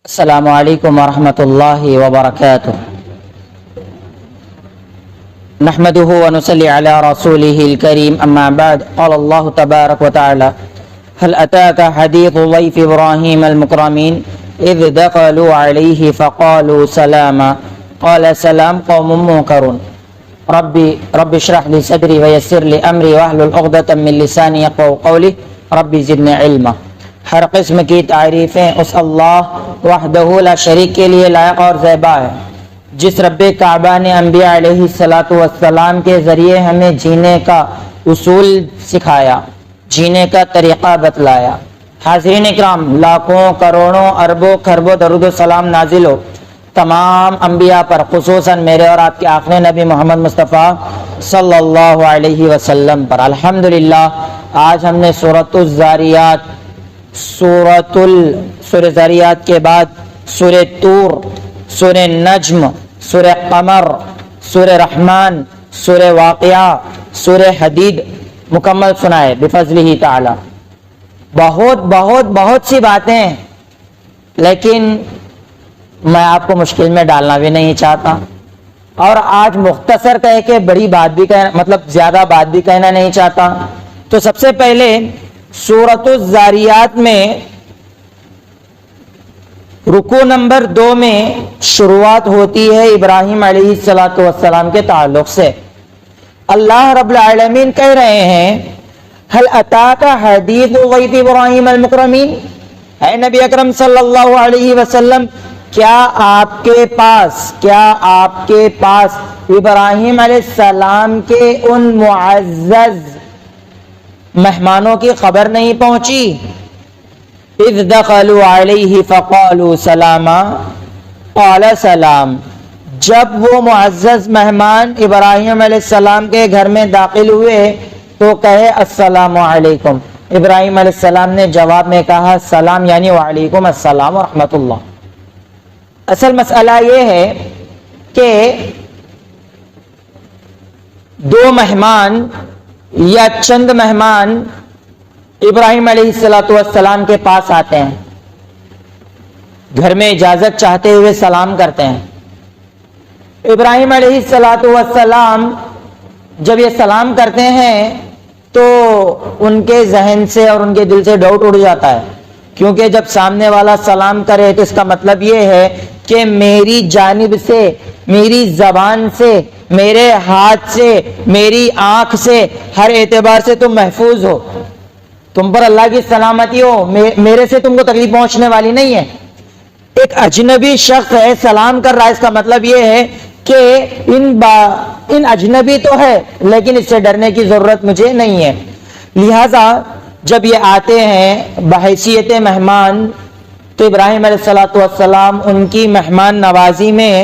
السلام علیکم ورحمۃ اللہ وبرکاتہ نحمده ونصلي على رسوله الكريم اما بعد قال الله تبارك وتعالى هل اتاك حديث ضيف ابراهيم المكرمين اذ دخلوا عليه فقالوا سلاما قال سلام قوم منكرون رب اشرح لي صدري ويسر لي امري واحلل عقدة من لساني يفقهوا قولي رب زدني علما۔ ہر قسم کی تعریفیں اس اللہ وحدہ لا شریک کے لیے لائق اور زیبا ہے، جس رب کعبہ نے انبیاء علیہ الصلاۃ والسلام کے ذریعے ہمیں جینے کا اصول سکھایا، جینے کا طریقہ بتلایا۔ حاضرین اکرام، لاکھوں کروڑوں اربوں خربوں درود و سلام نازل ہو تمام انبیاء پر، خصوصاً میرے اور آپ کے آخری نبی محمد مصطفیٰ صلی اللہ علیہ وسلم پر۔ الحمدللہ آج ہم نے سورۃ الذاریات، سورہ ذاریات کے بعد سورہ طور، سورہ نجم، سورہ قمر، سورہ رحمان، سورہ واقعہ، سورہ حدید مکمل سنا ہے بفضلہ تعالی۔ بہت سی باتیں، لیکن میں آپ کو مشکل میں ڈالنا بھی نہیں چاہتا، اور آج مختصر کہہ کے بڑی بات بھی زیادہ بات بھی کہنا نہیں چاہتا۔ تو سب سے پہلے سورۃ الذاریات میں رکوع نمبر 2 میں شروعات ہوتی ہے ابراہیم علیہ الصلاۃ والسلام کے تعلق سے۔ اللہ رب العالمین کہہ رہے ہیں هل اتاک حدیث ضیف ابراہیم المکرمین، اے نبی اکرم صلی اللہ علیہ وسلم، کیا آپ کے پاس ابراہیم علیہ السلام کے ان معزز مہمانوں کی خبر نہیں پہنچی؟ اذ دخلوا علیہ فقالوا سلاما قال سلام، جب وہ معزز مہمان ابراہیم علیہ السلام کے گھر میں داخل ہوئے تو کہے السلام علیکم۔ ابراہیم علیہ السلام نے جواب میں کہا سلام، یعنی وعلیکم السلام ورحمۃ اللہ۔ اصل مسئلہ یہ ہے کہ دو مہمان یا چند مہمان ابراہیم علیہ السلام کے پاس آتے ہیں، گھر میں اجازت چاہتے ہوئے سلام کرتے ہیں۔ ابراہیم علیہ السلام جب یہ سلام کرتے ہیں تو ان کے ذہن سے اور ان کے دل سے ڈاؤٹ اڑ جاتا ہے، کیونکہ جب سامنے والا سلام کرے تو اس کا مطلب یہ ہے کہ میری جانب سے، میری زبان سے، میرے ہاتھ سے، میری آنکھ سے، ہر اعتبار سے تم محفوظ ہو، تم پر اللہ کی سلامتی ہو، میرے سے تم کو تکلیف پہنچنے والی نہیں ہے۔ ایک اجنبی شخص ہے، سلام کر رہا ہے، اس کا مطلب یہ ہے کہ ان اجنبی تو ہے لیکن اس سے ڈرنے کی ضرورت مجھے نہیں ہے۔ لہذا جب یہ آتے ہیں بحیثیت مہمان تو ابراہیم علیہ السلام ان کی مہمان نوازی میں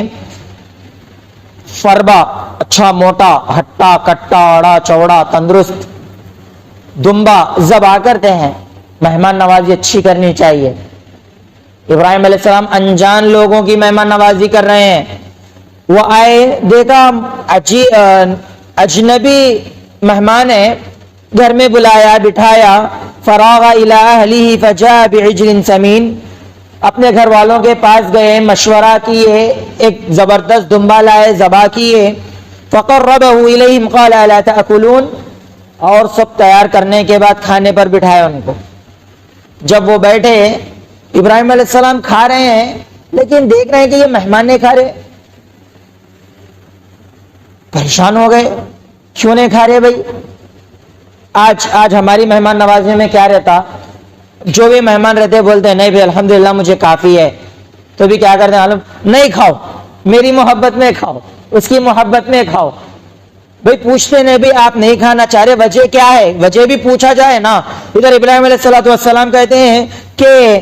فربا، اچھا موٹا ہٹا کٹا اڑا چوڑا تندرست دمبا ذبح کرتے ہیں۔ مہمان نوازی اچھی کرنی چاہیے۔ ابراہیم علیہ السلام انجان لوگوں کی مہمان نوازی کر رہے ہیں۔ وہ آئے، دیکھا اجنبی مہمان ہے، گھر میں بلایا بٹھایا، فراغ الی اہلہ فجاء بعجل سمین، اپنے گھر والوں کے پاس گئے، مشورہ کیے، ایک زبردست دمبا لائے، ذبح کیے، فقربہ الیہم قال الا تأکلون، اور سب تیار کرنے کے بعد کھانے پر بٹھایا ان کو۔ جب وہ بیٹھے، ابراہیم علیہ السلام کھا رہے ہیں لیکن دیکھ رہے ہیں کہ یہ مہمان نہیں کھا رہے، پریشان ہو گئے، کیوں نہیں کھا رہے بھائی؟ آج ہماری مہمان نوازی میں کیا رہتا، جو بھی مہمان رہتے بولتے ہیں نہیں بھائی الحمدللہ مجھے کافی ہے، تو بھی کیا کرتے ہیں، نہیں کھاؤ، میری محبت میں کھاؤ، اس کی محبت میں کھاؤ۔ بھائی پوچھتے نہیں، بھائی آپ نہیں کھانا چاہ رہے، وجہ کیا ہے؟ وجہ بھی پوچھا جائے نا۔ ادھر ابراہیم علیہ السلام کہتے ہیں کہ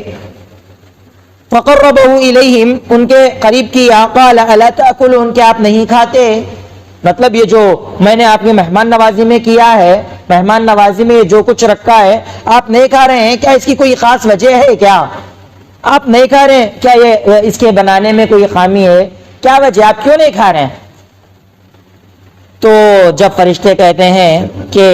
فقربہ الیہم، ان کے قریب کیا، قال الا تأکلون، کہ آپ نہیں کھاتے؟ مطلب یہ جو میں نے آپ کی مہمان نوازی میں کیا ہے، مہمان نوازی میں جو کچھ رکھا ہے آپ نہیں کھا رہے ہیں، کیا اس کی کوئی خاص وجہ ہے؟ کیا آپ نہیں کھا رہے ہیں؟ کیا یہ اس کے بنانے میں کوئی خامی ہے؟ کیا وجہ، آپ کیوں نہیں کھا رہے ہیں؟ تو جب فرشتے کہتے ہیں کہ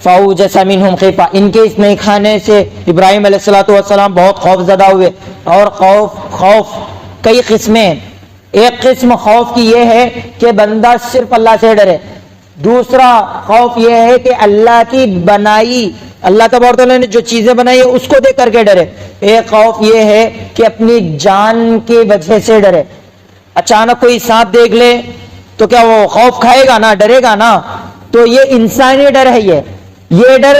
فَأَوْجَسَ مِنْهُمْ خِیفَةً، ان کے اس نہیں کھانے سے ابراہیم علیہ السلام بہت خوف زدہ ہوئے. اور خوف کئی قسمیں. ایک قسم خوف کی یہ ہے کہ بندہ صرف اللہ سے ڈرے. دوسرا خوف یہ ہے کہ اللہ کی بنائی، اللہ تبارک و تعالیٰ نے جو چیزیں بنائی ہے اس کو دیکھ کر کے ڈرے. ایک خوف یہ ہے کہ اپنی جان کی وجہ سے ڈرے. اچانک کوئی سانپ دیکھ لے تو کیا وہ خوف کھائے گا نا، ڈرے گا نا. تو یہ انسانی ڈر ہے. یہ ڈر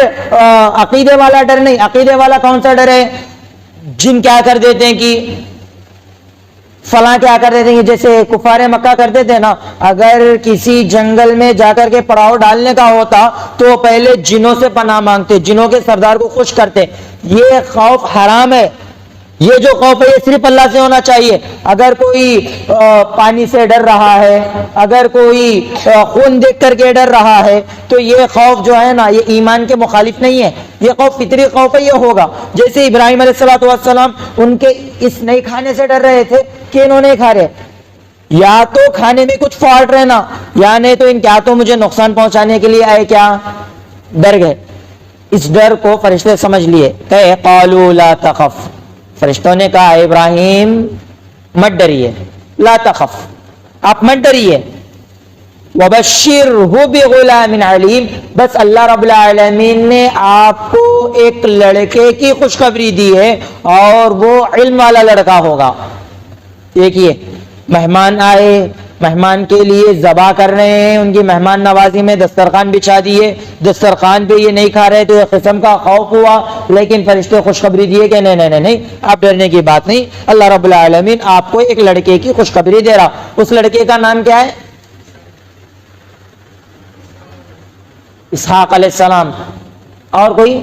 عقیدے والا ڈر نہیں. عقیدے والا کون سا ڈر ہے؟ جن کیا کر دیتے ہیں کہ فلاں کیا کر دیتے ہیں، جیسے کفار مکہ کرتے تھے نا، اگر کسی جنگل میں جا کر کے پڑاؤ ڈالنے کا ہوتا تو پہلے جنوں سے پناہ مانگتے، جنوں کے سردار کو خوش کرتے. یہ خوف حرام ہے. یہ جو خوف ہے یہ صرف اللہ سے ہونا چاہیے. اگر کوئی پانی سے ڈر رہا ہے، اگر کوئی خون دیکھ کر کے ڈر رہا ہے، تو یہ خوف جو ہے نا یہ ایمان کے مخالف نہیں ہے. یہ خوف فطری خوف ہے. یہ ہوگا جیسے ابراہیم علیہ السلام ان کے اس نہیں کھانے سے ڈر رہے تھے کہ انہوں نے کھا رہے، یا تو کھانے میں کچھ فالٹ رہنا، یا نہیں تو ان کیا تو مجھے نقصان پہنچانے کے لیے آئے، کیا ڈر گئے. اس ڈر کو فرشتے سمجھ لیے. کہ قالوا لا تخف، فرشتوں نے کہا ابراہیم مت ڈریے، لا تخف، آپ مت ڈریے. وبشرہ بغلام علیم، بس اللہ رب العالمین نے آپ کو ایک لڑکے کی خوشخبری دی ہے اور وہ علم والا لڑکا ہوگا. دیکھیے مہمان آئے، مہمان کے لیے ذبح کر رہے ہیں، ان کی مہمان نوازی میں دسترخوان بچھا دیے، دسترخوان پہ یہ نہیں کھا رہے تو ایک قسم کا خوف ہوا. لیکن فرشتے خوشخبری دیے کہ نہیں، آپ ڈرنے کی بات نہیں، اللہ رب العالمین آپ کو ایک لڑکے کی خوشخبری دے رہا. اس لڑکے کا نام کیا ہے؟ اسحاق علیہ السلام. اور کوئی؟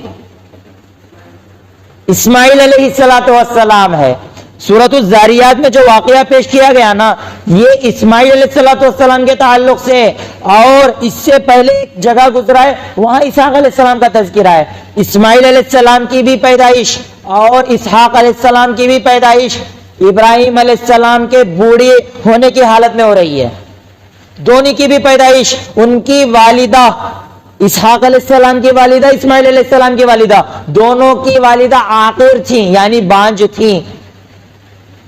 اسماعیل علیہ السلام ہے. سورۃ الذاریات میں جو واقعہ پیش کیا گیا نا، یہ اسماعیل علیہ السلام کے تعلق سے، اور اس سے پہلے ایک جگہ گزرا ہے وہاں اسحاق علیہ السلام کا تذکرہ ہے. اسماعیل علیہ السلام کی بھی پیدائش اور اسحاق علیہ السلام کی بھی پیدائش ابراہیم علیہ السلام کے بوڑھے ہونے کی حالت میں ہو رہی ہے. دونوں کی بھی پیدائش، ان کی والدہ اسحاق علیہ السلام کی والدہ، اسماعیل علیہ السلام کی والدہ، دونوں کی والدہ عاقر تھیں، یعنی بانجھ تھیں.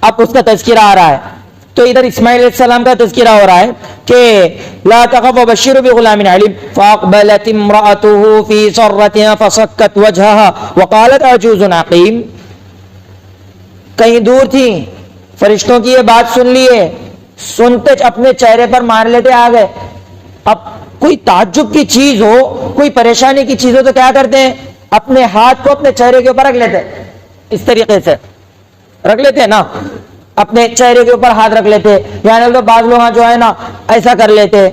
اب اس کا تذکرہ آ رہا ہے. تو ادھر اسماعیل علیہ السلام کا تذکرہ ہو رہا ہے کہ لا تخف وبشر بغلام علیم فاقبلت امرأته في صرتها فصكت وجهها وقالت عجوز عقیم. کہیں دور تھی، فرشتوں کی یہ بات سن لیے، سنتے اپنے چہرے پر مار لیتے آ گئے. اب کوئی تعجب کی چیز ہو، کوئی پریشانی کی چیز ہو تو کیا کرتے ہیں؟ اپنے ہاتھ کو اپنے چہرے کے اوپر رکھ لیتے، اس طریقے سے رکھ لیتے ہیں نا، اپنے چہرے کے اوپر ہاتھ رکھ لیتے. یعنی تو بعض لوگ جو ہے نا ایسا کر لیتے.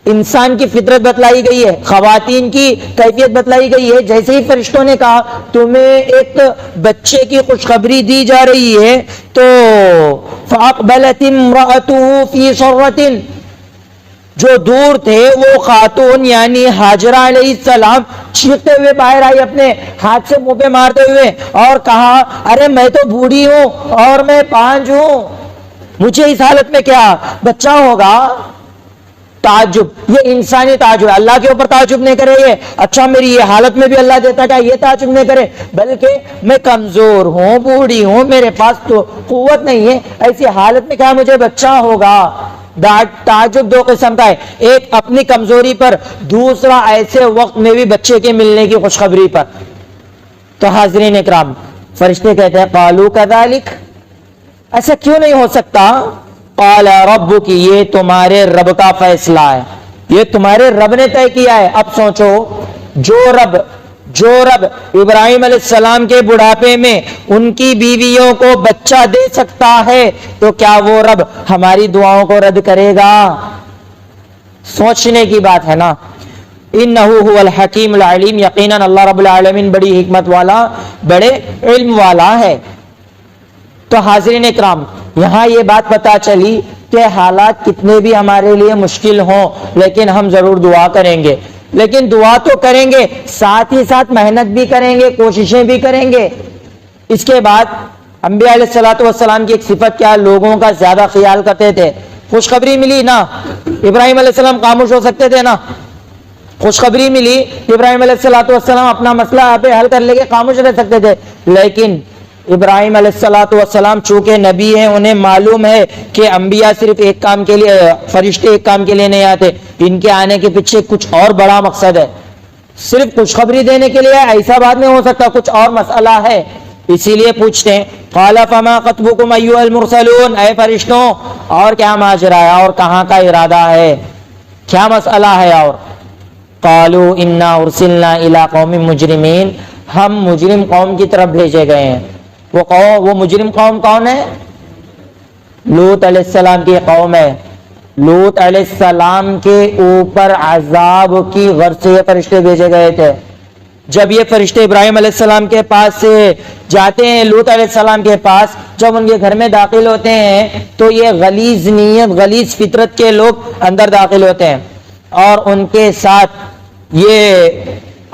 انسان کی فطرت بتلائی گئی ہے، خواتین کی کیفیت بتلائی گئی ہے. جیسے ہی فرشتوں نے کہا تمہیں ایک بچے کی خوشخبری دی جا رہی ہے، تو فاقبلت امرأته فی صرۃ، جو دور تھے وہ خاتون یعنی ہاجرہ علیہ السلام چیختے ہوئے باہر آئی، اپنے ہاتھ سے منہ پہ مارتے ہوئے، اور کہا ارے میں تو بوڑھی ہوں اور میں پانج ہوں، مجھے اس حالت میں کیا بچہ ہوگا. تعجب، یہ انسانی تعجب، اللہ کے اوپر تعجب نہیں کرے یہ اچھا میری یہ حالت میں بھی اللہ دیتا کیا، یہ تعجب نہیں کرے، بلکہ میں کمزور ہوں، بوڑھی ہوں، میرے پاس تو قوت نہیں ہے، ایسی حالت میں کیا مجھے بچہ ہوگا. تعجب دو قسم کا ہے، ایک اپنی کمزوری پر، دوسرا ایسے وقت میں بھی بچے کے ملنے کی خوشخبری پر. تو حاضرین اکرام، فرشتے کہتے ہیں قالوا کذالک، ایسا کیوں نہیں ہو سکتا. قال ربک، یہ تمہارے رب کا فیصلہ ہے، یہ تمہارے رب نے طے کیا ہے. اب سوچو، جو رب ابراہیم علیہ السلام کے بڑھاپے میں ان کی بیویوں کو بچہ دے سکتا ہے، تو کیا وہ رب ہماری دعاؤں کو رد کرے گا؟ سوچنے کی بات ہے نا. انہ هو الحکیم العلیم، یقیناً اللہ رب العالمین بڑی حکمت والا، بڑے علم والا ہے. تو حاضرین اکرام، یہاں یہ بات پتہ چلی کہ حالات کتنے بھی ہمارے لیے مشکل ہوں لیکن ہم ضرور دعا کریں گے. لیکن دعا تو کریں گے، ساتھ ہی ساتھ محنت بھی کریں گے، کوششیں بھی کریں گے. اس کے بعد انبیاء علیہ السلام کی ایک صفت کیا، لوگوں کا زیادہ خیال کرتے تھے. خوشخبری ملی نا, ابراہیم علیہ السلام خاموش ہو سکتے تھے نا. خوشخبری ملی, ابراہیم علیہ السلام اپنا مسئلہ یہاں پہ حل کر لے کے خاموش رہ سکتے تھے. لیکن ابراہیم علیہ السلام چونکہ نبی ہیں, انہیں معلوم ہے کہ انبیاء صرف ایک کام کے لیے, فرشتے ایک کام کے لیے نہیں آتے, ان کے آنے کے پیچھے کچھ اور بڑا مقصد ہے. صرف خوشخبری دینے کے لیے ایسا بات نہیں ہو سکتا, کچھ اور مسئلہ ہے. اسی لیے پوچھتے ہیں قال فما خطبكم ایھا المرسلون, اے فرشتوں اور کیا ماجرا ہے, اور کہاں کا ارادہ ہے, کیا مسئلہ ہے. اور قالوا انا ارسلنا الى قوم مجرمین, ہم مجرم قوم کی طرف بھیجے گئے ہیں. وہ مجرم قوم کون ہے؟ لوط علیہ السلام کی قوم ہے. لوط علیہ السلام کے اوپر عذاب کی غرض سے یہ فرشتے بھیجے گئے تھے. جب یہ فرشتے ابراہیم علیہ السلام کے پاس سے جاتے ہیں, لوط علیہ السلام کے پاس جب ان کے گھر میں داخل ہوتے ہیں تو یہ غلیظ نیت, غلیظ فطرت کے لوگ اندر داخل ہوتے ہیں, اور ان کے ساتھ یہ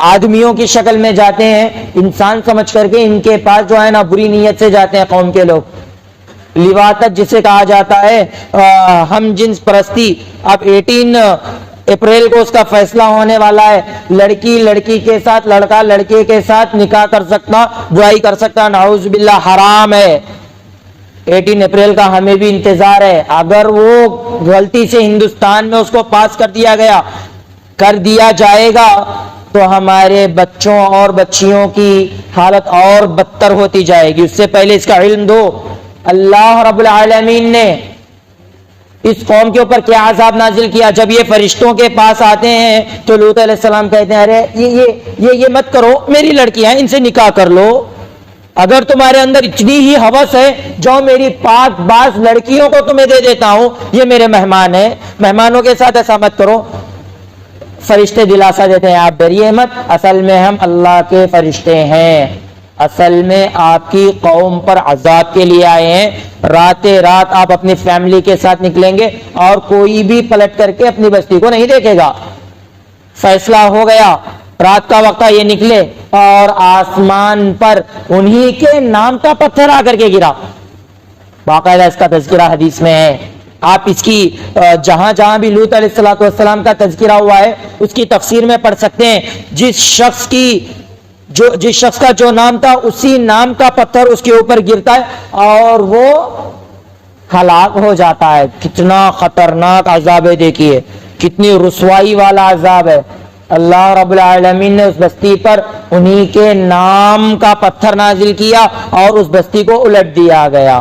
آدمیوں کی شکل میں جاتے ہیں, انسان سمجھ کر کے ان کے پاس جو ہے نا بری نیت سے جاتے ہیں قوم کے لوگ. لواطت جسے کہا جاتا ہے, ہم جنس پرستی. اب 18 اپریل کو اس کا فیصلہ ہونے والا ہے. لڑکی لڑکی کے ساتھ, لڑکا لڑکے کے ساتھ نکاح کر سکتا, برائی کر سکتا, نعوذ باللہ حرام ہے. 18 اپریل کا ہمیں بھی انتظار ہے. اگر وہ غلطی سے ہندوستان میں اس کو پاس کر دیا جائے گا تو ہمارے بچوں اور بچیوں کی حالت اور بدتر ہوتی جائے گی. اس سے پہلے اس کا علم دو, اللہ رب العالمین نے اس قوم کے اوپر کیا عذاب نازل کیا. جب یہ فرشتوں کے پاس آتے ہیں تو لوط علیہ السلام کہتے ہیں ارے یہ مت کرو, میری لڑکیاں ہیں, ان سے نکاح کر لو. اگر تمہارے اندر اتنی ہی ہوس ہے, جو میری پاک باز لڑکیوں کو تمہیں دے دیتا ہوں, یہ میرے مہمان ہیں, مہمانوں کے ساتھ ایسا مت کرو. فرشتے دلاسا دیتے ہیں آپ ڈریے مت, اصل میں ہم اللہ کے فرشتے ہیں, اصل میں آپ کی قوم پر عذاب کے لیے آئے ہیں. رات آپ اپنی فیملی کے ساتھ نکلیں گے اور کوئی بھی پلٹ کر کے اپنی بستی کو نہیں دیکھے گا. فیصلہ ہو گیا, رات کا وقت یہ نکلے اور آسمان پر انہی کے نام کا پتھر آ کر کے گرا. باقاعدہ اس کا تذکرہ حدیث میں ہے. آپ اس کی جہاں جہاں بھی لوط علیہ السلام کا تذکرہ ہوا ہے اس کی تفسیر میں پڑھ سکتے ہیں. جس شخص کا جو نام تھا اسی نام کا پتھر اس کے اوپر گرتا ہے اور وہ ہلاک ہو جاتا ہے. کتنا خطرناک عذاب ہے, دیکھیے کتنی رسوائی والا عذاب ہے. اللہ رب العالمین نے اس بستی پر انہی کے نام کا پتھر نازل کیا اور اس بستی کو الٹ دیا گیا.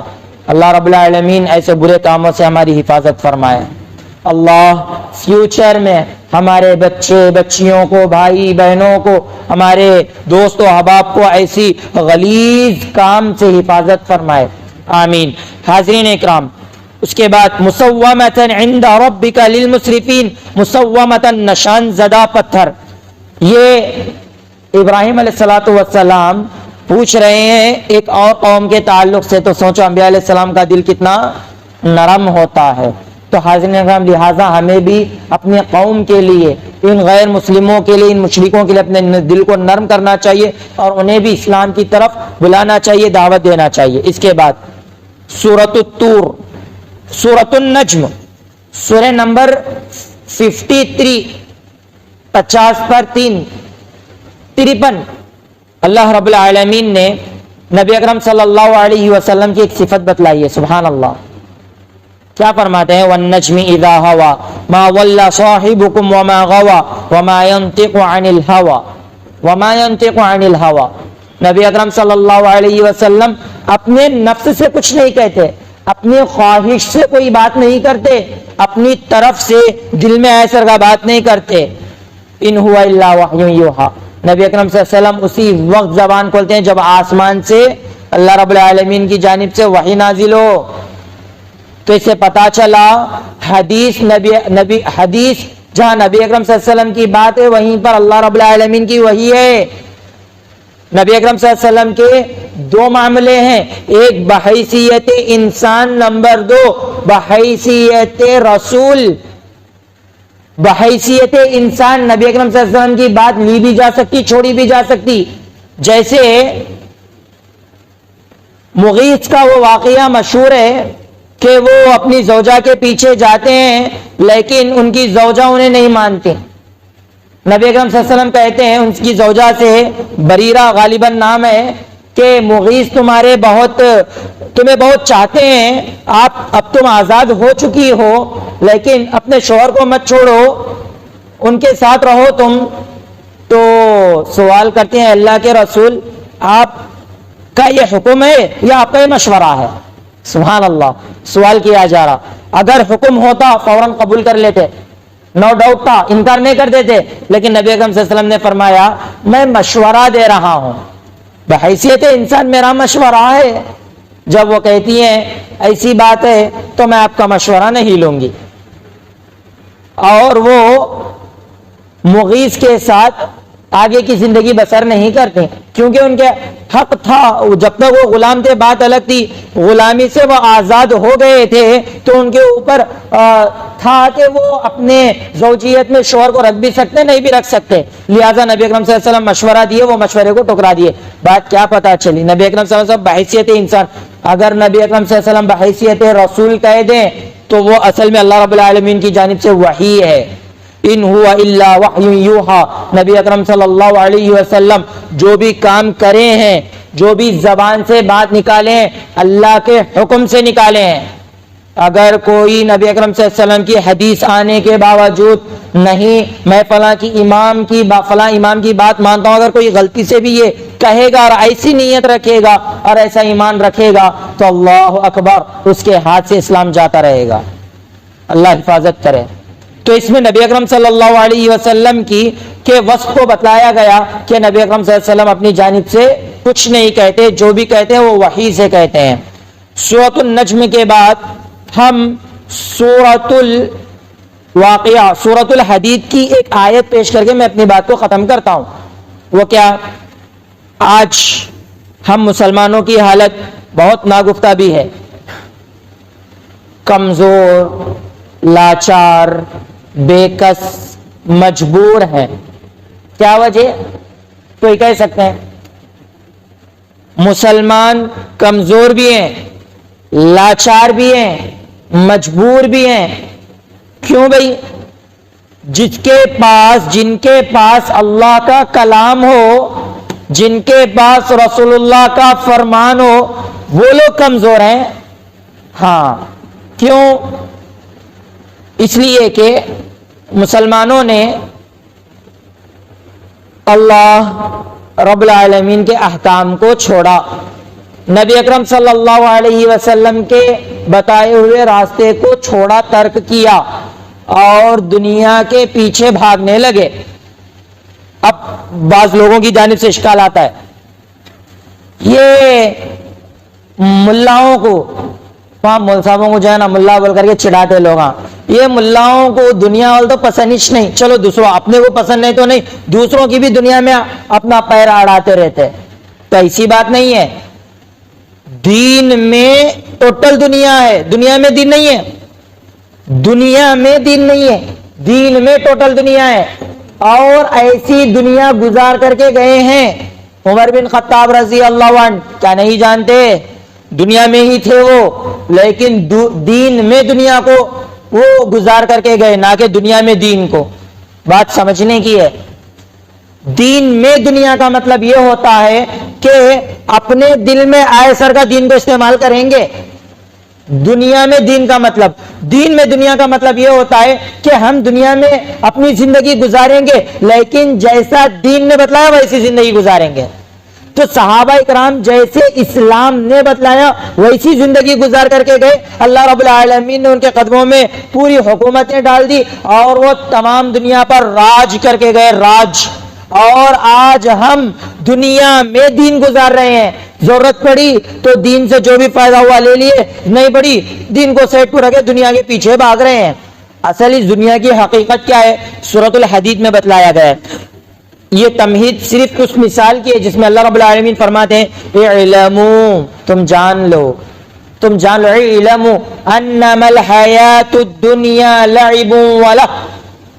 اللہ رب العالمین ایسے برے کاموں سے ہماری حفاظت فرمائے. اللہ فیوچر میں ہمارے بچے بچیوں کو, بھائی بہنوں کو, ہمارے دوست و احباب کو ایسی غلیظ کام سے حفاظت فرمائے, آمین. حاضرین اکرام, اس کے بعد مسومۃ عند ربک للمسرفین, مسومۃ نشان زدہ پتھر. یہ ابراہیم علیہ السلام پوچھ رہے ہیں ایک اور قوم کے تعلق سے, تو سوچو انبیاء علیہ السلام کا دل کتنا نرم ہوتا ہے. تو حاضرین اکرام, لہٰذا ہمیں بھی اپنے قوم کے لیے, ان غیر مسلموں کے لیے, ان مشرکوں کے لیے اپنے دل کو نرم کرنا چاہیے اور انہیں بھی اسلام کی طرف بلانا چاہیے, دعوت دینا چاہیے. اس کے بعد سورۃ الطور, سورۃ النجم, سورہ نمبر 53, 50 پر 3, 53. اللہ رب العالمین نے نبی اکرم صلی اللہ علیہ وسلم کی ایک صفت بتلائی ہے. سبحان اللہ, کیا فرماتے ہیں؟ والنجم اذا ہوا ما ضل صاحبكم وما غوا وما ينطق عن الهوى, وما ينطق عن الهوى. نبی اکرم صلی اللہ علیہ وسلم اپنے نفس سے کچھ نہیں کہتے, اپنی خواہش سے کوئی بات نہیں کرتے, اپنی طرف سے دل میں ایسر کا بات نہیں کرتے. ان هو الا وحی یوحی. نبی اکرم صلی اللہ علیہ وسلم اسی وقت زبان کھولتے ہیں جب آسمان سے اللہ رب العالمین کی جانب سے وحی نازل ہو. تو اسے پتا چلا حدیث جہاں نبی اکرم صلی اللہ علیہ وسلم کی بات ہے وہیں پر اللہ رب العالمین کی وحی ہے. نبی اکرم صلی اللہ علیہ وسلم کے 2 معاملے ہیں, ایک بحیثیت انسان, نمبر 2 بحیثیت رسول. بحیثیت انسان نبی اکرم صلی اللہ علیہ وسلم کی بات لی بھی جا سکتی, چھوڑی بھی جا سکتی. جیسے مغیث کا وہ واقعہ مشہور ہے کہ وہ اپنی زوجہ کے پیچھے جاتے ہیں لیکن ان کی زوجہ انہیں نہیں مانتی. نبی اکرم صلی اللہ علیہ وسلم کہتے ہیں ان کی زوجہ سے، بریرہ غالباً نام ہے، کہ مغیث تمہیں بہت چاہتے ہیں، اب تم آزاد ہو چکی ہو لیکن اپنے شوہر کو مت چھوڑو، ان کے ساتھ رہو تم. تو سوال کرتے ہیں اللہ کے رسول آپ کا یہ حکم ہے یا آپ کا یہ مشورہ ہے؟ سبحان اللہ، سوال کیا جا رہا. اگر حکم ہوتا فوراً قبول کر لیتے، نو ڈاؤٹ تھا، انکار نہیں کر دیتے، لیکن نبی اکرم صلی اللہ علیہ وسلم نے فرمایا میں مشورہ دے رہا ہوں، بحیثیت انسان میرا مشورہ ہے. جب وہ کہتی ہیں ایسی بات ہے تو میں آپ کا مشورہ نہیں لوں گی، اور وہ مغیث کے ساتھ آگے کی زندگی بسر نہیں کرتے کیونکہ ان کے حق تھا. جب تک وہ غلام تھے بات الگ تھی، غلامی سے وہ آزاد ہو گئے تھے تو ان کے اوپر تھا کہ وہ اپنے زوجیت میں شوہر کو رکھ بھی سکتے نہیں بھی رکھ سکتے. لہٰذا نبی اکرم صلی اللہ علیہ وسلم مشورہ دیے، وہ مشورے کو ٹکرا دیے. بات کیا پتہ چلی؟ نبی اکرم صلی اللہ علیہ وسلم بحیثیت انسان، اگر نبی اکرم صلی اللہ علیہ وسلم بحیثیت رسول کہہ دیں تو وہ اصل میں اللہ رب العالمین کی جانب سے وحی ہے. ان ہوا الا وحی یوحا، نبی اکرم صلی اللہ علیہ وسلم جو بھی کام کرے ہیں، جو بھی زبان سے بات نکالے ہیں، اللہ کے حکم سے نکالے ہیں. اگر کوئی نبی اکرم صلی اللہ علیہ وسلم کی حدیث آنے کے باوجود نہیں میں فلاں امام کی بات مانتا ہوں، اگر کوئی غلطی سے بھی یہ کہے گا اور ایسی نیت رکھے گا اور ایسا ایمان رکھے گا تو اللہ اکبر، اس کے ہاتھ سے اسلام جاتا رہے گا. اللہ حفاظت کرے. تو اس میں نبی اکرم صلی اللہ علیہ وسلم کی کے وصف کو بتلایا گیا کہ نبی اکرم صلی اللہ علیہ وسلم اپنی جانب سے کچھ نہیں کہتے، جو بھی کہتے ہیں وہ وحی سے کہتے ہیں. سورۃ النجم کے بعد ہم سورۃ الواقعہ، سورۃ الحدید کی ایک آیت پیش کر کے میں اپنی بات کو ختم کرتا ہوں. وہ کیا؟ آج ہم مسلمانوں کی حالت بہت ناگفتہ بھی ہے، کمزور، لاچار، بے کس، مجبور ہے. کیا وجہ؟ تو یہ کہہ سکتے ہیں مسلمان کمزور بھی ہیں، لاچار بھی ہیں، مجبور بھی ہیں. کیوں بھائی؟ جن کے پاس اللہ کا کلام ہو، جن کے پاس رسول اللہ کا فرمان ہو، وہ لوگ کمزور ہیں. ہاں، کیوں؟ اس لیے کہ مسلمانوں نے اللہ رب العالمین کے احکام کو چھوڑا، نبی اکرم صلی اللہ علیہ وسلم کے بتائے ہوئے راستے کو چھوڑا، ترک کیا اور دنیا کے پیچھے بھاگنے لگے. اب بعض لوگوں کی جانب سے اشکال آتا ہے، یہ ملاؤں کو، وہاں مول صاحبوں کو جو ہے نا ملا بول کر کے چڑھاتے لوگ، یہ ملاؤں کو دنیا والے تو پسند ہی نہیں. چلو دوسروں، اپنے کو پسند نہیں تو نہیں، دوسروں کی بھی دنیا میں اپنا پیر اڑاتے رہتے. تو ایسی بات نہیں ہے. دین میں ٹوٹل دنیا ہے، دنیا میں دین نہیں ہے، دنیا میں دین نہیں ہے، دین میں ٹوٹل دنیا ہے. اور ایسی دنیا گزار کر کے گئے ہیں عمر بن خطاب رضی اللہ عنہ. کیا نہیں جانتے؟ دنیا میں ہی تھے وہ، لیکن دین میں دنیا کو وہ گزار کر کے گئے، نہ کہ دنیا میں دین کو. بات سمجھنے کی ہے. دین میں دنیا کا مطلب یہ ہوتا ہے کہ اپنے دل میں آئے سر کا دین کو استعمال کریں گے. دنیا میں دین کا مطلب، دین میں دنیا کا مطلب یہ ہوتا ہے کہ ہم دنیا میں اپنی زندگی گزاریں گے لیکن جیسا دین نے بتلایا ویسی زندگی گزاریں گے. تو صحابہ اکرام جیسے اسلام نے بتلایا ویسی زندگی گزار کر کے گئے. اللہ رب العالمین نے ان کے قدموں میں پوری حکومتیں ڈال دی اور وہ تمام دنیا پر راج کر کے گئے، راج. اور آج ہم دنیا میں دین گزار رہے ہیں. ضرورت پڑی تو دین سے جو بھی فائدہ ہوا لے لیے، نہیں پڑی دین کو سیٹ کو رکھے دنیا کے پیچھے بھاگ رہے ہیں. اصل اس دنیا کی حقیقت کیا ہے؟ سورۃ الحدید میں بتلایا گیا ہے. یہ تمہید صرف اس مثال کی ہے جس میں اللہ رب العالمین فرماتے ہیں اعلموا، تم جان لو، تم جان لو، اعلموا انما الحیات الدنیا لعب ولہو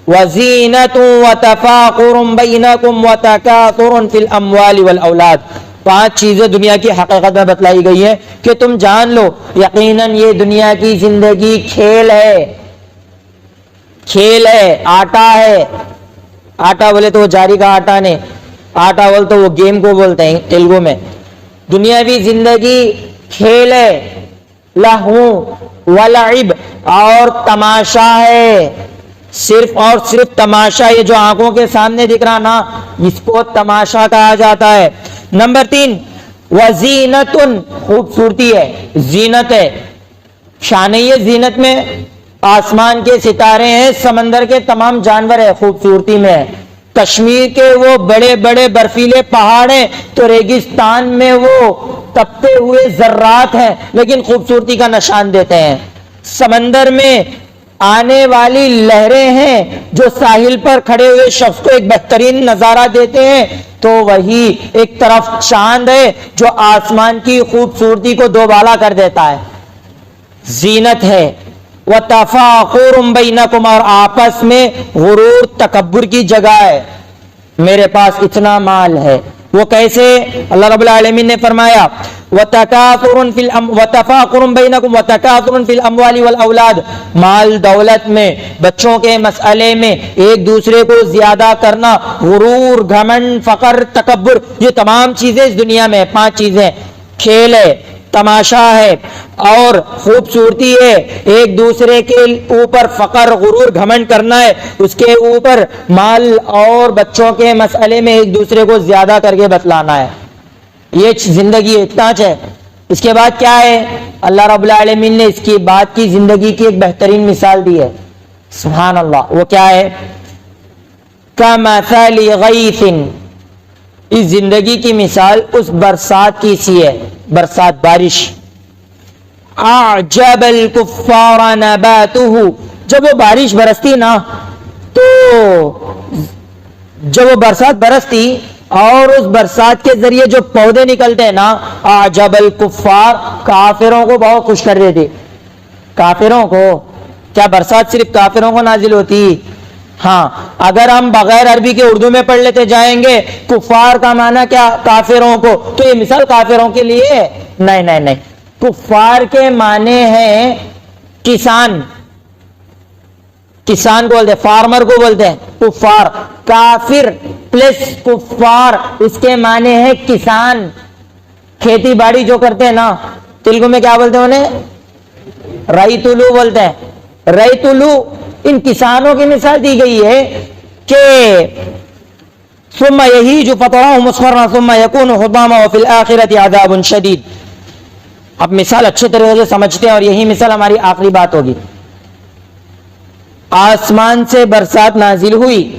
وزینۃ وتفاخر بینکم وتکاثر فی الاموال والاولاد 5 چیزیں دنیا کی حقیقت میں بتلائی گئی ہیں کہ تم جان لو یقیناً یہ دنیا کی زندگی کھیل ہے، کھیل ہے، آٹا ہے. آٹا بولے تو وہ جاری کا آٹا نہیں، آٹا بولے تو وہ گیم کو بولتے ہیں تیلگو میں. دنیاوی زندگی کھیل ہے، لہو ولعب اور تماشا ہے، صرف اور صرف تماشا. یہ جو آنکھوں کے سامنے دکھ رہا نا اس کو تماشا کہا جاتا ہے. نمبر 3 وزینت، خوبصورتی ہے، زینت ہے. شان یہ زینت میں آسمان کے ستارے ہیں، سمندر کے تمام جانور ہیں، خوبصورتی میں ہے. کشمیر کے وہ بڑے بڑے برفیلے پہاڑ ہیں تو ریگستان میں وہ تپتے ہوئے ذرات ہیں لیکن خوبصورتی کا نشان دیتے ہیں. سمندر میں آنے والی لہریں ہیں جو ساحل پر کھڑے ہوئے شخص کو ایک بہترین نظارہ دیتے ہیں تو وہی ایک طرف چاند ہے جو آسمان کی خوبصورتی کو دوبالا کر دیتا ہے. زینت ہے. وَتَفَاخُرٌ بَيْنَكُمْ، اور آپس میں غرور تکبر کی جگہ ہے. میرے پاس اتنا مال ہے، وہ کیسے؟ اللہ رب العالمین نے فرمایا وَتَكَاثُرٌ بَيْنَكُمْ وَتَكَاثُرٌ فِي الْأَمْوَالِ وَالْأَوْلَادِ، مال دولت میں، بچوں کے مسئلے میں ایک دوسرے کو زیادہ کرنا، غرور، گھمنڈ، فقر، تکبر، یہ تمام چیزیں اس دنیا میں 5 چیزیں. کھیل ہے، تماشا ہے اور خوبصورتی ہے. ایک دوسرے کے اوپر فقر، غرور، گھمنڈ کرنا ہے، اس کے اوپر مال اور بچوں کے مسئلے میں ایک دوسرے کو زیادہ کر کے بتلانا ہے. یہ زندگی اتنا ہے. اس کے بعد کیا ہے؟ اللہ رب العالمین نے اس کی بات کی زندگی کی ایک بہترین مثال دی ہے. سبحان اللہ. وہ کیا ہے؟ کَمَثَلِ غَيْثٍ، اس زندگی کی مثال اس برسات کی سی ہے. برسات، بارش. اعجب الکفار نباتہ، جب وہ بارش برستی نا تو جب وہ برسات برستی اور اس برسات کے ذریعے جو پودے نکلتے ہیں نا، اعجب الکفار، کافروں کو بہت خوش کر دیتے. کافروں کو کیا برسات صرف کافروں کو نازل ہوتی؟ ہاں، اگر ہم بغیر عربی کے اردو میں پڑھ لیتے جائیں گے کفار کا معنی کیا؟ کافروں کو، تو یہ مثال کافروں کے لیے ہے؟ نہیں نہیں نہیں. کفار کے معنی ہیں کسان. کسان کو بولتے ہیں، فارمر کو بولتے ہیں کفار. کافر پلس کفار اس کے معنی ہے کسان. کھیتی باڑی جو کرتے ہیں نا، تیلگو میں کیا بولتے ہیں انہیں؟ ریتولو بولتے ہیں. ریتولو، ان کسانوں کی مثال دی گئی ہے کہ ثم یہیج فطرہ مصفرا ثم یکون حطاما وفی الآخرۃ عذاب شدید. اب مثال اچھے طریقے سے سمجھتے ہیں اور یہی مثال ہماری آخری بات ہوگی. آسمان سے برسات نازل ہوئی،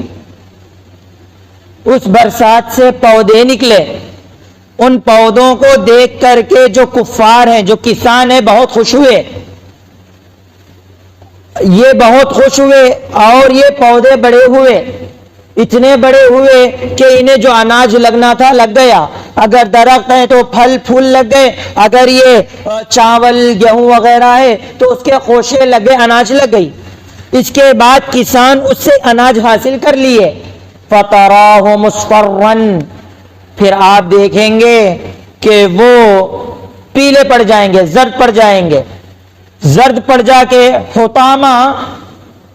اس برسات سے پودے نکلے. ان پودوں کو دیکھ کر کے جو کفار ہیں، جو کسان ہیں، بہت خوش ہوئے. یہ بہت خوش ہوئے اور یہ پودے بڑے ہوئے، اتنے بڑے ہوئے کہ انہیں جو اناج لگنا تھا لگ گیا. اگر درخت ہے تو پھل پھول لگ گئے، اگر یہ چاول گیہوں وغیرہ ہے تو اس کے خوشے لگ گئے، اناج لگ گئی. اس کے بعد کسان اس سے اناج حاصل کر لیے. فَتَرَاهُ مُصْفَرًّا، پھر آپ دیکھیں گے کہ وہ پیلے پڑ جائیں گے، زرد پڑ جائیں گے. زرد پڑ جا کے حطاما،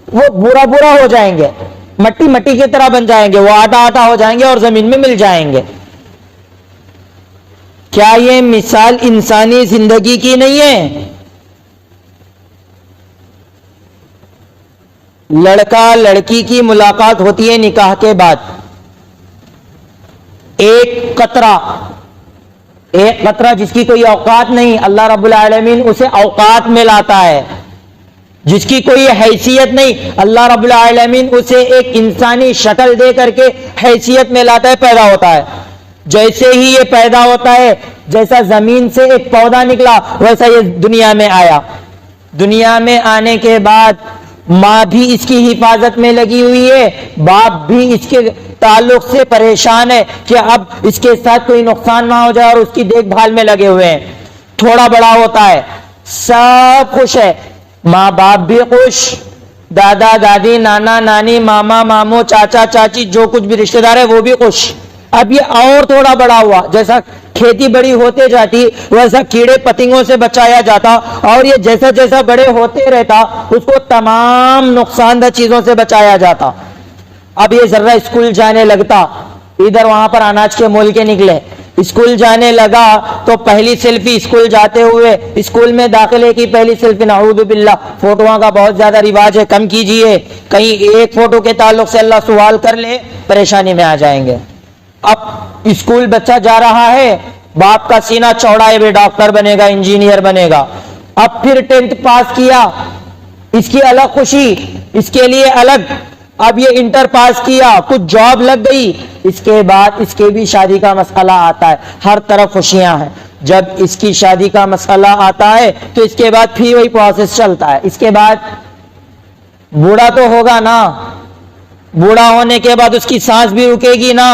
وہ برا برا ہو جائیں گے، مٹی مٹی کی طرح بن جائیں گے، وہ آٹا آٹا ہو جائیں گے اور زمین میں مل جائیں گے. کیا یہ مثال انسانی زندگی کی نہیں ہے؟ لڑکا لڑکی کی ملاقات ہوتی ہے نکاح کے بعد. ایک قطرہ جس کی کوئی اوقات نہیں، اللہ رب العالمین اسے اوقات میں لاتا ہے. جس کی کوئی حیثیت نہیں، اللہ رب العالمین اسے ایک انسانی شکل دے کر کے حیثیت میں لاتا ہے، پیدا ہوتا ہے. جیسے ہی یہ پیدا ہوتا ہے، جیسا زمین سے ایک پودا نکلا ویسا یہ دنیا میں آیا. دنیا میں آنے کے بعد ماں بھی اس کی حفاظت میں لگی ہوئی ہے، باپ بھی اس کے تعلق سے پریشان ہے کہ اب اس کے ساتھ کوئی نقصان نہ ہو جائے اور اس کی دیکھ بھال میں لگے ہوئے ہیں. تھوڑا بڑا ہوتا ہے، سب خوش ہے، ماں باپ بھی خوش، دادا دادی، نانا نانی، ماما ماموں، چاچا چاچی، جو کچھ بھی رشتہ دار ہے وہ بھی خوش. اب یہ اور تھوڑا بڑا ہوا، جیسا کھیتی بڑی ہوتے جاتی ویسا کیڑے پتنگوں سے بچایا جاتا، اور یہ جیسا جیسا بڑے ہوتے رہتا اس کو تمام نقصان دہ چیزوں سے بچایا جاتا۔ اب یہ ذرا اسکول جانے لگتا، ادھر وہاں پر اناج کے مول کے نکلے، اسکول جانے لگا تو پہلی سیلفی اسکول جاتے ہوئے، اسکول میں داخلے کی پہلی سیلفی، نعوذ باللہ، فوٹوؤں کا بہت زیادہ رواج ہے، کم کیجئے، کہیں ایک فوٹو کے تعلق سے اللہ سوال کر لے پریشانی میں آ جائیں گے۔ اب اسکول بچہ جا رہا ہے، باپ کا سینہ چوڑا ہے، ڈاکٹر بنے گا، انجینئر بنے گا۔ اب پھر 10th پاس کیا، اس کی الگ خوشی، اس کے لیے الگ۔ اب یہ انٹر پاس کیا، کچھ جاب لگ گئی، اس کے بعد اس کے بھی شادی کا مسئلہ آتا ہے، ہر طرف خوشیاں ہیں۔ جب اس کی شادی کا مسئلہ آتا ہے تو اس کے بعد پھر وہی پروسیس چلتا ہے، اس کے بعد بوڑھا تو ہوگا نا، بوڑھا ہونے کے بعد اس کی سانس بھی رکے گی نا،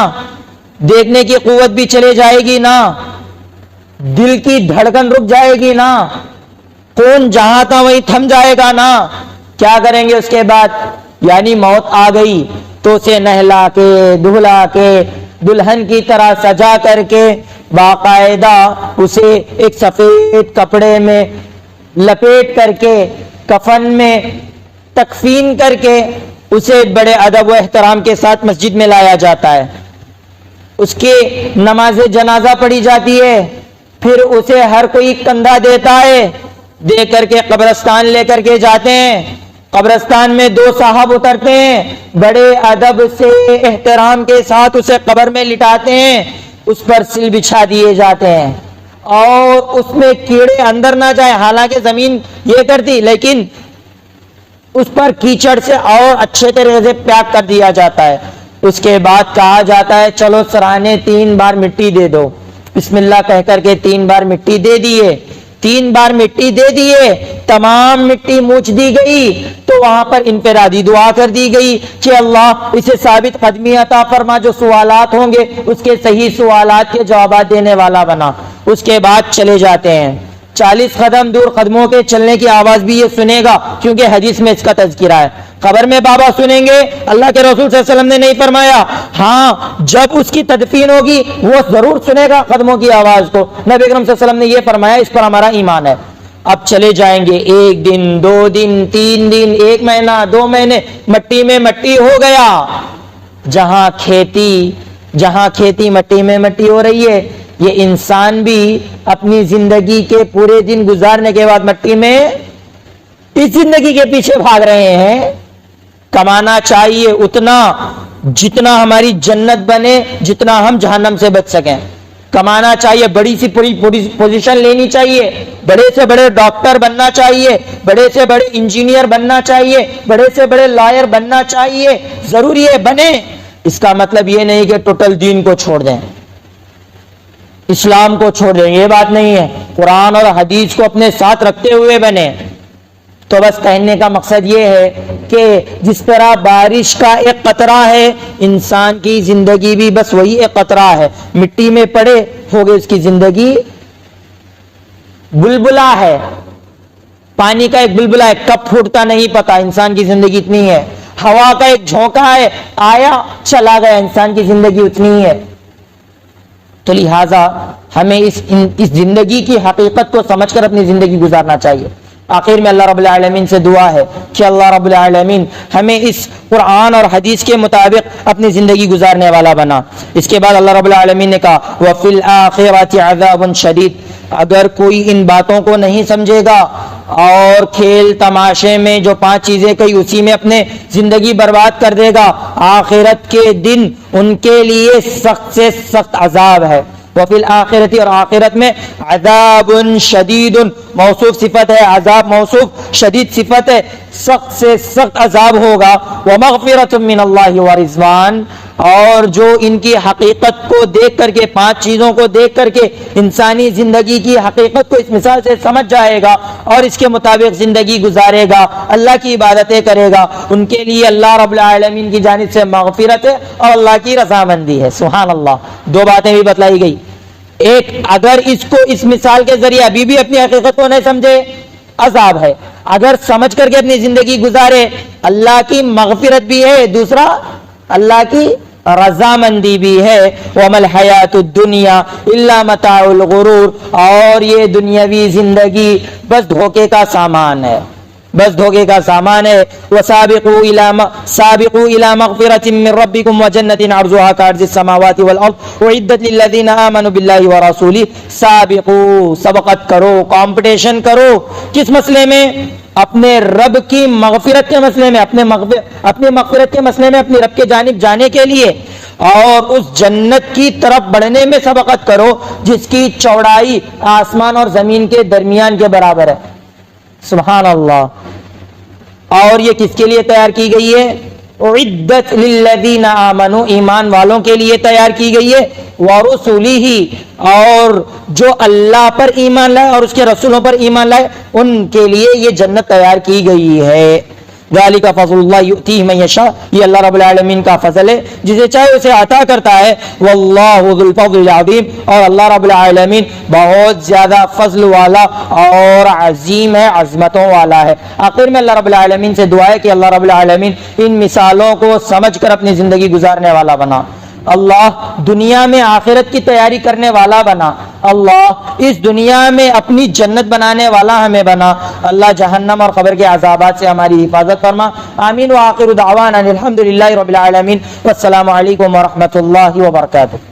دیکھنے کی قوت بھی چلے جائے گی نا، دل کی دھڑکن رک جائے گی نا، خون جہاں تھا وہیں تھم جائے گا نا۔ کیا کریں گے اس کے بعد؟ یعنی موت آ گئی تو اسے نہلا کے دھلا کے دلہن کی طرح سجا کر کے باقاعدہ اسے ایک سفید کپڑے میں لپیٹ کر کے کفن میں تکفین کر کے اسے بڑے ادب و احترام کے ساتھ مسجد میں لایا جاتا ہے، اس کی نماز جنازہ پڑھی جاتی ہے، پھر اسے ہر کوئی کندھا دیتا ہے، دے کر کے قبرستان لے کر کے جاتے ہیں۔ قبرستان میں 2 صاحب اترتے ہیں، بڑے ادب سے احترام کے ساتھ اسے قبر میں لٹاتے ہیں، اس پر سل بچھا دیے جاتے ہیں اور اس میں کیڑے اندر نہ جائیں، حالانکہ زمین یہ کرتی لیکن اس پر کیچڑ سے اور اچھے طریقے سے پیک کر دیا جاتا ہے۔ اس کے بعد کہا جاتا ہے چلو سرانے 3 بار مٹی دے دو، بسم اللہ کہہ کر کے 3 بار مٹی دے دیے، 3 بار مٹی دے دیے، تمام مٹی موچ دی گئی تو وہاں پر انفرادی دعا کر دی گئی کہ اللہ اسے ثابت قدمی عطا فرما، جو سوالات ہوں گے اس کے صحیح سوالات کے جوابات دینے والا بنا۔ اس کے بعد چلے جاتے ہیں، 40 قدم دور قدموں کے چلنے کی آواز بھی یہ سنے گا، کیونکہ حدیث میں اس کا تذکرہ ہے۔ قبر میں بابا سنیں گے، اللہ کے رسول صلی اللہ علیہ وسلم نے نہیں فرمایا، ہاں جب اس کی تدفین ہوگی وہ ضرور سنے گا قدموں کی آواز کو، نبی اکرم صلی اللہ علیہ وسلم نے یہ فرمایا، اس پر ہمارا ایمان ہے۔ اب چلے جائیں گے، 1 دن 2 دن 3 دن 1 مہینہ 2 مہینے، مٹی میں مٹی ہو گیا۔ جہاں کھیتی مٹی میں مٹی ہو رہی ہے، یہ انسان بھی اپنی زندگی کے پورے دن گزارنے کے بعد مٹی میں اس زندگی کے پیچھے بھاگ رہے ہیں۔ کمانا چاہیے اتنا جتنا ہماری جنت بنے، جتنا ہم جہنم سے بچ سکیں۔ کمانا چاہیے، بڑی سی پوری پوزیشن لینی چاہیے، بڑے سے بڑے ڈاکٹر بننا چاہیے، بڑے سے بڑے انجینئر بننا چاہیے، بڑے سے بڑے لائر بننا چاہیے، ضروری ہے بنے۔ اس کا مطلب یہ نہیں کہ ٹوٹل دین کو چھوڑ دیں، اسلام کو چھوڑ دیں، یہ بات نہیں ہے۔ قرآن اور حدیث کو اپنے ساتھ رکھتے ہوئے بنے۔ تو بس کہنے کا مقصد یہ ہے کہ جس طرح بارش کا ایک قطرہ ہے، انسان کی زندگی بھی بس وہی ایک قطرہ ہے، مٹی میں پڑے ہو گئے، اس کی زندگی بلبلا ہے، پانی کا ایک بلبلا ہے، کب پھوٹتا نہیں پتا، انسان کی زندگی اتنی ہے۔ ہوا کا ایک جھونکا ہے، آیا چلا گیا، انسان کی زندگی اتنی ہی ہے۔ تو لہٰذا ہمیں اس زندگی کی حقیقت کو سمجھ کر اپنی زندگی گزارنا چاہیے۔ آخر میں اللہ رب العالمین سے دعا ہے کہ اللہ رب العالمین ہمیں اس قرآن اور حدیث کے مطابق اپنی زندگی گزارنے والا بنا۔ اس کے بعد اللہ رب العالمین نے کہا وَفِي الْآخِرَةِ عَذَابٌ شَدِيدٌ، اگر کوئی ان باتوں کو نہیں سمجھے گا اور کھیل تماشے میں جو 5 چیزیں کہی اسی میں اپنے زندگی برباد کر دے گا، آخرت کے دن ان کے لیے سخت سے سخت عذاب ہے۔ وفی الآخرت، اور آخرت میں عذاب شدید، موصوف صفت ہے، عذاب موصوف، شدید صفت ہے، سخت سے سخت عذاب ہوگا۔ ومغفرۃ من اللہ ورضوان، اور جو ان کی حقیقت کو دیکھ کر کے، 5 چیزوں کو دیکھ کر کے انسانی زندگی کی حقیقت کو اس مثال سے سمجھ جائے گا اور اس کے مطابق زندگی گزارے گا، اللہ کی عبادتیں کرے گا، ان کے لیے اللہ رب العالمین کی جانب سے مغفرت ہے اور اللہ کی رضامندی ہے۔ سبحان اللہ۔ 2 باتیں بھی بتلائی گئی، ایک اگر اس کو اس مثال کے ذریعے ابھی بھی اپنی حقیقت کو نہیں سمجھے عذاب ہے، اگر سمجھ کر کے اپنی زندگی گزارے اللہ کی مغفرت بھی ہے، دوسرا اللہ کی رضامندی بھی ہے. وَمَا الْحَيَاةُ الدُّنْيَا إِلَّا مَتَاعُ الْغُرُورِ، اور یہ دنیاوی زندگی بس دھوکے کا سامان ہے، بس دھوکے کا سامان ہے. وَسَابِقُوا إِلَى مَغْفِرَةٍ مِّن رَّبِّكُمْ وَجَنَّةٍ عَرْضُهَا كَعَرْضِ السَّمَاوَاتِ وَالْأَرْضِ أُعِدَّتْ لِلَّذِينَ آمَنُوا بِاللَّهِ وَرَسُولِهِ. سابقوا، سبقت کرو، کمپٹیشن کرو. کس مسئلے میں؟ اپنے رب کی مغفرت کے مسئلے میں، اپنے مغفرت کے مسئلے میں، اپنے رب کے جانب جانے کے لیے، اور اس جنت کی طرف بڑھنے میں سبقت کرو جس کی چوڑائی آسمان اور زمین کے درمیان کے برابر ہے. سبحان اللہ. اور یہ کس کے لیے تیار کی گئی ہے؟ اعدت للذین آمنوا، ایمان والوں کے لیے تیار کی گئی ہے. ورسولہ، اور جو اللہ پر ایمان لائے اور اس کے رسولوں پر ایمان لائے ان کے لیے یہ جنت تیار کی گئی ہے. ذالک فضل اللہ یؤتیہ من یشاء، یہ اللہ رب العالمین کا فضل ہے، جسے چاہے اسے عطا کرتا ہے. واللہ ذو الفضل العظیم، اور اللہ رب العالمین بہت زیادہ فضل والا اور عظیم ہے، عظمتوں والا ہے. آخر میں اللہ رب العالمین سے دعا ہے کہ اللہ رب العالمین ان مثالوں کو سمجھ کر اپنی زندگی گزارنے والا بنا. اللہ دنیا میں آخرت کی تیاری کرنے والا بنا. اللہ اس دنیا میں اپنی جنت بنانے والا ہمیں بنا. اللہ جہنم اور قبر کے عذابات سے ہماری حفاظت فرما. آمین. وآخر دعوانا الحمدللہ رب العالمین، والسلام علیکم ورحمۃ اللہ وبرکاتہ.